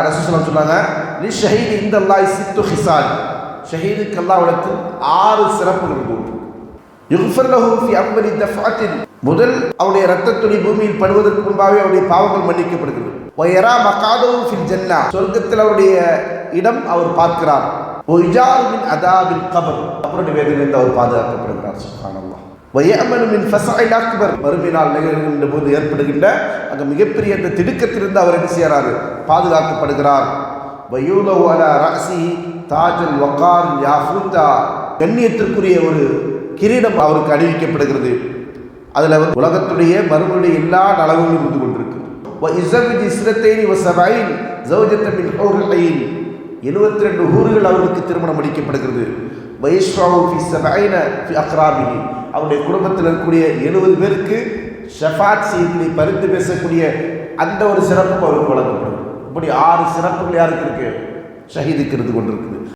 ரசூலுல்லாஹி சொன்னாங்க, லி ஷஹீத் இந்தல்லாஹி சித்து ஹிசால், ஷஹீதுக்கு அல்லாஹ்விடத்தில் 6 சிறப்புகள் உண்டு. யுக்ஃபர் லஹு ஃபி அவ்வலி தஃஅத்தின், முதல் அவருடைய இரத்தத்துளி பூமியில் படுவதற்கு முன்பாகவே அவருடைய பாவங்கள் மன்னிக்கப்படுகிறது. வயரா மகாதஹு ஃபில் ஜன்னah, சொர்க்கத்தில் அவருடைய இடம் அவர் பார்க்கிறார். வயிஜாரு மின் அதாபில் கபர், கபருடைய வேதனையிலிருந்து அவர் பாதுகாக்கப்படுகிறார். சுப்ஹானல்லாஹ். வயஅமனு மின் ஃபஸஇல் அக்பர், மறுமையினால் நிகழ்கின்ற போது ஏற்படுகின்ற அந்த மிகப்பெரிய அந்த திடுக்கத்திலிருந்து அவர் என்ன செய்கிறார், பாதுகாக்கப்படுகிறார். வயூலஹு அலா ரஅஸிஹி தாஜுல் வகார் யாஃபூதா, கண்ணியத்திற்குரிய ஒரு கிரீடம் அவருக்கு அணிவிக்கப்படுகிறது. அதில் அவர் உலகத்துடைய மறுமையுடைய எல்லா நலவுகளும் இருந்து கொண்டிருக்கு. வஇஸவிஜி இஸ்ரத்தைனி வஸபஈன் ஜௌஜத்தன் மின் ஹூரில் ஐன், 72 ஹூர்கள் அவருக்கு திருமணம் முடிக்கப்படுகிறது. வயஸ்ராவு ஃபி ஸபஈன ஃபி அக்ராபிஹி, அவருடைய குடும்பத்தில் இருக்கக்கூடிய 70 பேருக்கு ஷஃபாத் செய்தி பரிந்து பேசக்கூடிய அந்த ஒரு சிறப்பும் அவருக்கு வழங்கப்படும். இப்படி 6 சிறப்புகள் யாருக்கு இருக்கு, ஷஹீதுக்கு இருந்து கொண்டிருக்குது.